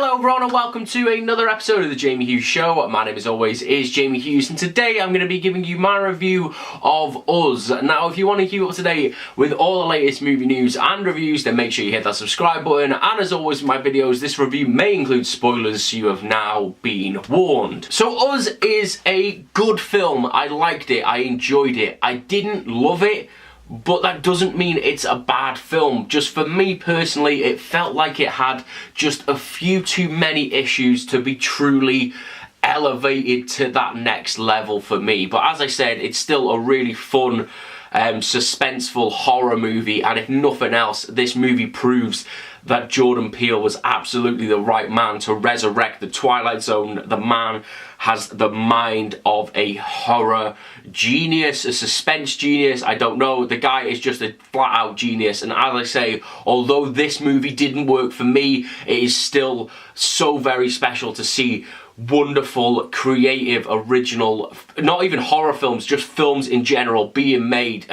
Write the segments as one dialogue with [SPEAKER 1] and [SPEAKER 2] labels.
[SPEAKER 1] Hello everyone and welcome to another episode of The Jamie Hughes Show. My name as always is Jamie Hughes and today I'm going to be giving you my review of Us. Now if you want to keep up to date with all the latest movie news and reviews then make sure you hit that subscribe button, and as always with my videos this review may include spoilers, so you have now been warned. So Us is a good film. I liked it, I enjoyed it, I didn't love it, but that doesn't mean it's a bad film. Just for me personally, it felt like it had just a few too many issues to be truly elevated to that next level for me. But as I said, it's still a really fun, suspenseful horror movie, and if nothing else, this movie proves that Jordan Peele was absolutely the right man to resurrect the Twilight Zone. The man has the mind of a horror genius, a suspense genius, I don't know. The guy is just a flat out genius, and as I say, although this movie didn't work for me, it is still so very special to see wonderful, creative, original, not even horror films, just films in general being made.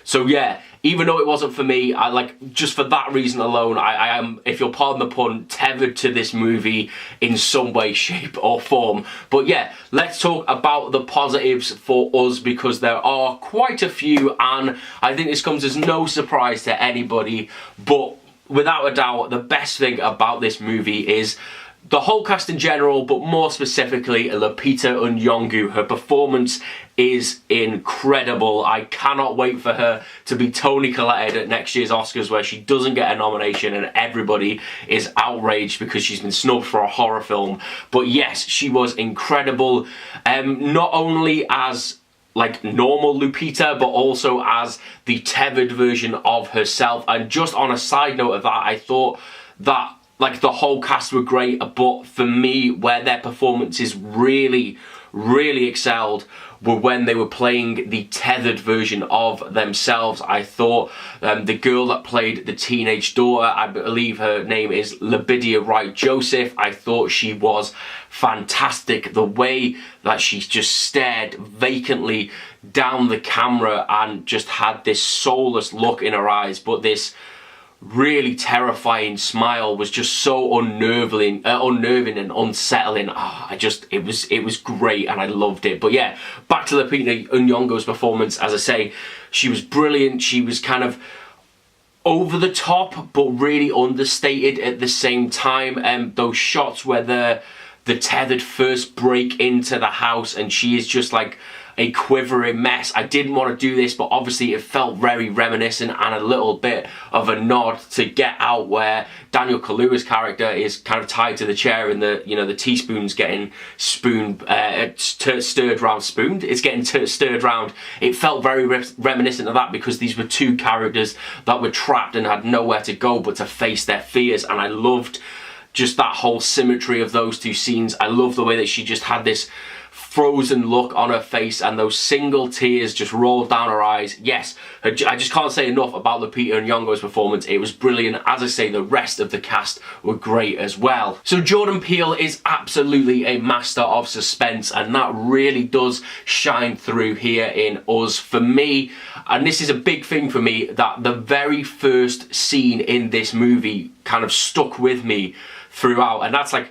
[SPEAKER 1] So yeah, even though it wasn't for me, I like, just for that reason alone, I am, if you'll pardon the pun, tethered to this movie in some way, shape or form. But yeah, let's talk about the positives for Us, because there are quite a few, and I think this comes as no surprise to anybody, but without a doubt, the best thing about this movie is the whole cast in general, but more specifically Lupita Nyong'o. Her performance is incredible. I cannot wait for her to be Toni Collette at next year's Oscars, where she doesn't get a nomination and everybody is outraged because she's been snubbed for a horror film. But yes, she was incredible, not only as like normal Lupita, but also as the tethered version of herself. And just on a side note of that, I thought that like the whole cast were great, but for me, where their performances really excelled were when they were playing the tethered version of themselves. I thought the girl that played the teenage daughter, I believe her name is Labidia Wright Joseph, I thought she was fantastic. The way that she just stared vacantly down the camera and just had this soulless look in her eyes, but this really terrifying smile was just so unnerving and unsettling. It was great and I loved it. But yeah, back to Lupita Nyong'o's performance. As I say, she was brilliant. She was kind of over the top but really understated at the same time. Those shots where the tethered first break into the house and she is just like a quivering mess. I didn't want to do this, but obviously it felt very reminiscent and a little bit of a nod to Get Out, where Daniel Kaluuya's character is kind of tied to the chair and the teaspoon's getting stirred round. It felt very reminiscent of that, because these were two characters that were trapped and had nowhere to go but to face their fears, and I loved just that whole symmetry of those two scenes. I love the way that she just had this frozen look on her face and those single tears just rolled down her eyes. Yes, I just can't say enough about Lupita Nyong'o's performance. It was brilliant. As I say, the rest of the cast were great as well. So Jordan Peele is absolutely a master of suspense, and that really does shine through here in Us for me. And this is a big thing for me, that the very first scene in this movie kind of stuck with me throughout, and that's like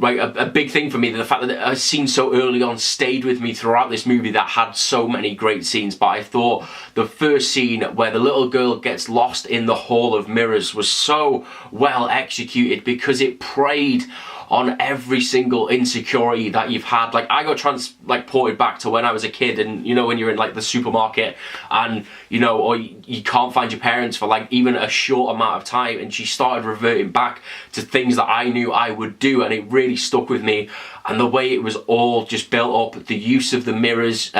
[SPEAKER 1] a big thing for me, the fact that a scene so early on stayed with me throughout this movie that had so many great scenes. But I thought the first scene where the little girl gets lost in the Hall of Mirrors was so well executed, because it preyed on every single insecurity that you've had. Like, I got transported back to when I was a kid, and you know, when you're in like the supermarket and or you can't find your parents for like even a short amount of time, and she started reverting back to things that I knew I would do, and it really stuck with me. And the way it was all just built up, the use of the mirrors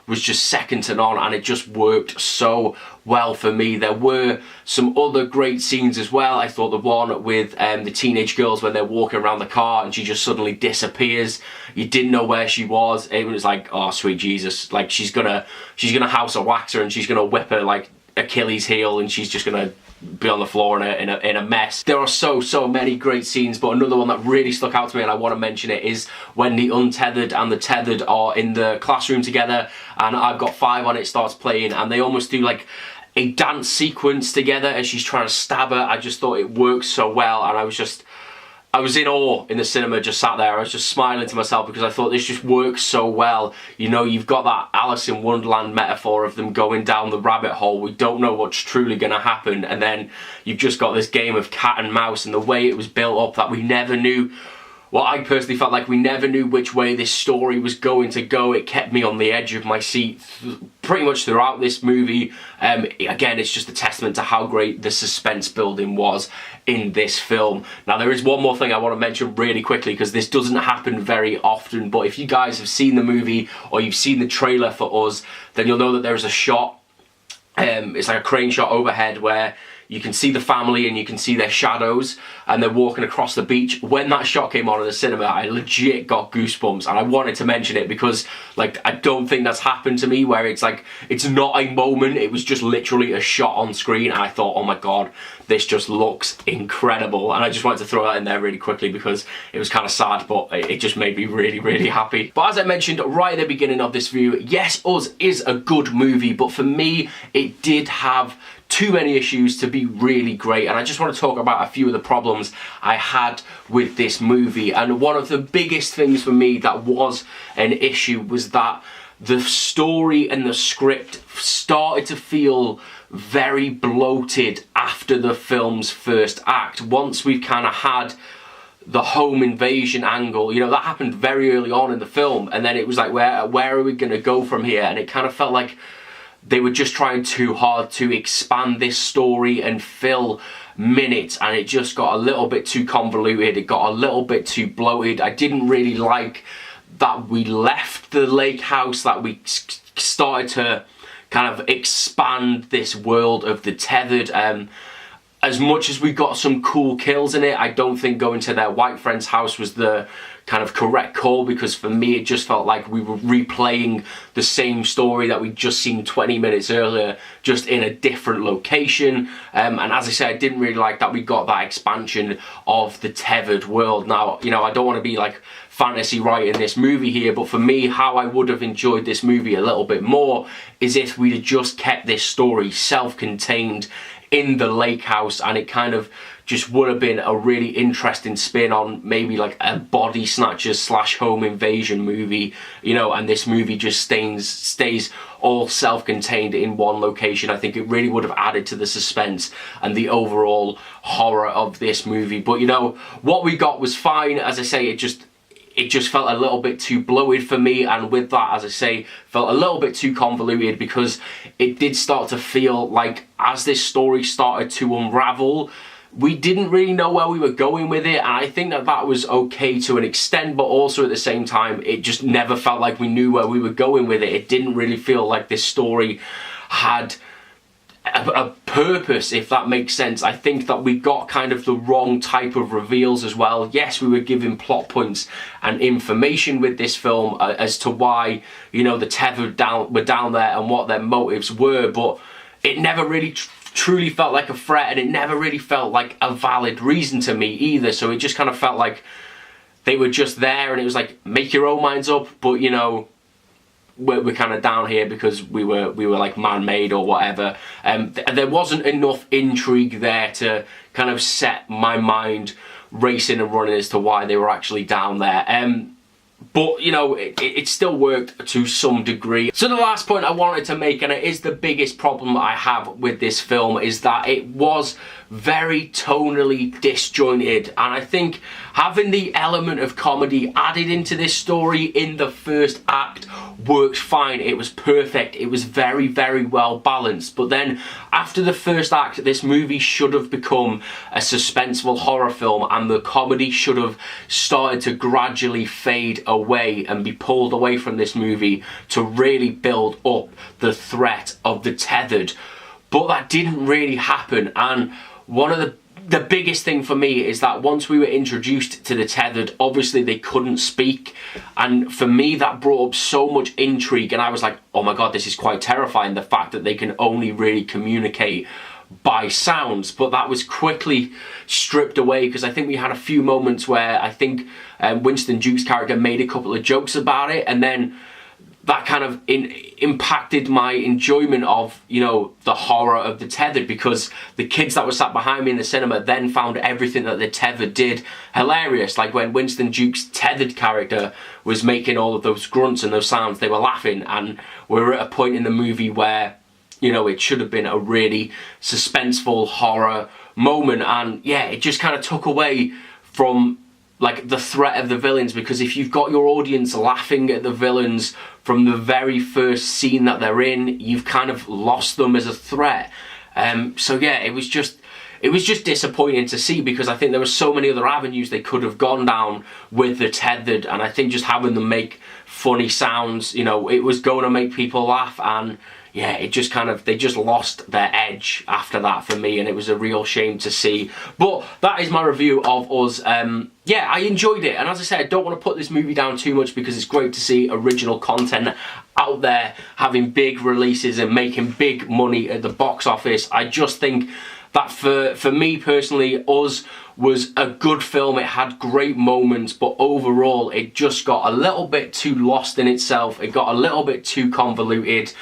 [SPEAKER 1] was just second to none, and it just worked so well for me. There were some other great scenes as well. I thought the one with the teenage girls when they're walking around the car and she just suddenly disappears. You didn't know where she was. It was like, oh sweet Jesus, like she's gonna house a waxer and she's gonna whip her like Achilles heel and she's just gonna be on the floor in a mess. There are so many great scenes, but another one that really stuck out to me, and I want to mention it, is when the untethered and the tethered are in the classroom together, and I've Got Five on it starts playing, and they almost do like a dance sequence together as she's trying to stab her. I just thought it worked so well, and I was just I was in awe in the cinema, just sat there. I was just smiling to myself because I thought this just works so well. You know, you've got that Alice in Wonderland metaphor of them going down the rabbit hole. We don't know what's truly going to happen. And then you've just got this game of cat and mouse, and the way it was built up that we never knew. Well, I personally felt like we never knew which way this story was going to go. It kept me on the edge of my seat pretty much throughout this movie. Again, it's just a testament to how great the suspense building was in this film. Now, there is one more thing I want to mention really quickly, because this doesn't happen very often, but if you guys have seen the movie or you've seen the trailer for Us, then you'll know that there's a shot, it's like a crane shot overhead where you can see the family and you can see their shadows and they're walking across the beach. When that shot came on in the cinema, I legit got goosebumps, and I wanted to mention it because, like, I don't think that's happened to me where it's like, it's not a moment, it was just literally a shot on screen, and I thought, oh my god, this just looks incredible. And I just wanted to throw that in there really quickly because it was kind of sad, but it just made me really, really happy. But as I mentioned right at the beginning of this review, yes, Us is a good movie, but for me, it did have too many issues to be really great, and I just want to talk about a few of the problems I had with this movie. And one of the biggest things for me that was an issue was that the story and the script started to feel very bloated after the film's first act. Once we've kind of had the home invasion angle, you know, that happened very early on in the film, and then it was like, where are we going to go from here? And it kind of felt like they were just trying too hard to expand this story and fill minutes, and it just got a little bit too convoluted, it got a little bit too bloated. I didn't really like that we left the lake house, that we started to kind of expand this world of the tethered. As much as we got some cool kills in it, I don't think going to their white friend's house was the kind of correct call, because for me it just felt like we were replaying the same story that we'd just seen 20 minutes earlier, just in a different location. And as I said, I didn't really like that we got that expansion of the tethered world. Now, you know, I don't want to be like fantasy writing this movie here, but for me, how I would have enjoyed this movie a little bit more is if we'd have just kept this story self-contained in the lake house, and it kind of just would have been a really interesting spin on maybe like a body snatchers slash home invasion movie, you know, and this movie just stays all self-contained in one location. I think it really would have added to the suspense and the overall horror of this movie. But you know, what we got was fine. As I say, it just felt a little bit too bloated for me, and with that, as I say, felt a little bit too convoluted, because it did start to feel like as this story started to unravel, we didn't really know where we were going with it. And I think that that was okay to an extent, but also at the same time, it just never felt like we knew where we were going with it. It didn't really feel like this story had a purpose, if that makes sense. I think that we got kind of the wrong type of reveals as well. Yes, we were given plot points and information with this film as to why, you know, the tethered were down there and what their motives were, but it never really truly felt like a threat, and it never really felt like a valid reason to me either. So it just kind of felt like they were just there, and it was like, make your own minds up, but you know, we're kind of down here because we were like man-made or whatever. There wasn't enough intrigue there to kind of set my mind racing and running as to why they were actually down there. But you know, it still worked to some degree. So the last point I wanted to make, and it is the biggest problem I have with this film, is that it was very tonally disjointed, and I think having the element of comedy added into this story in the first act worked fine. It was perfect. It was very, very well balanced. But then after the first act, this movie should have become a suspenseful horror film, and the comedy should have started to gradually fade away and be pulled away from this movie to really build up the threat of the tethered. But that didn't really happen, and one of the biggest thing for me is that once we were introduced to the tethered, obviously they couldn't speak, and for me that brought up so much intrigue, and I was like, oh my god, this is quite terrifying, the fact that they can only really communicate by sounds. But that was quickly stripped away, because I think we had a few moments where I think Winston Duke's character made a couple of jokes about it, and then that kind of impacted my enjoyment of, you know, the horror of The Tethered, because the kids that were sat behind me in the cinema then found everything that The Tethered did hilarious. Like when Winston Duke's tethered character was making all of those grunts and those sounds, they were laughing, and we were at a point in the movie where, you know, it should have been a really suspenseful horror moment, and yeah, it just kind of took away from like the threat of the villains, because if you've got your audience laughing at the villains from the very first scene that they're in, you've kind of lost them as a threat. So yeah, it was just disappointing to see, because I think there were so many other avenues they could have gone down with The Tethered, and I think just having them make funny sounds, you know, it was going to make people laugh, and yeah, it just kind of, they just lost their edge after that for me, and it was a real shame to see. But that is my review of Us. Yeah, I enjoyed it, and as I said, I don't want to put this movie down too much, because it's great to see original content out there having big releases and making big money at the box office. I just think that for me personally, Us was a good film. It had great moments, but overall it just got a little bit too lost in itself. It got a little bit too convoluted,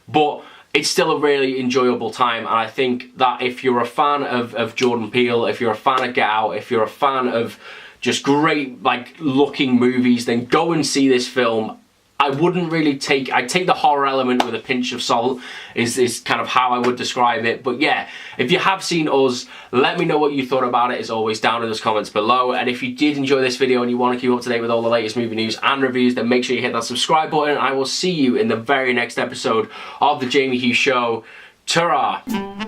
[SPEAKER 1] but it's still a really enjoyable time. And I think that if you're a fan of Jordan Peele, if you're a fan of Get Out, if you're a fan of just great like looking movies, then go and see this film. I wouldn't really I'd take the horror element with a pinch of salt, is kind of how I would describe it. But yeah, if you have seen Us, let me know what you thought about it, as always, down in those comments below. And if you did enjoy this video and you want to keep up to date with all the latest movie news and reviews, then make sure you hit that subscribe button. I will see you in the very next episode of The Jamie Hughes Show. Ta-ra!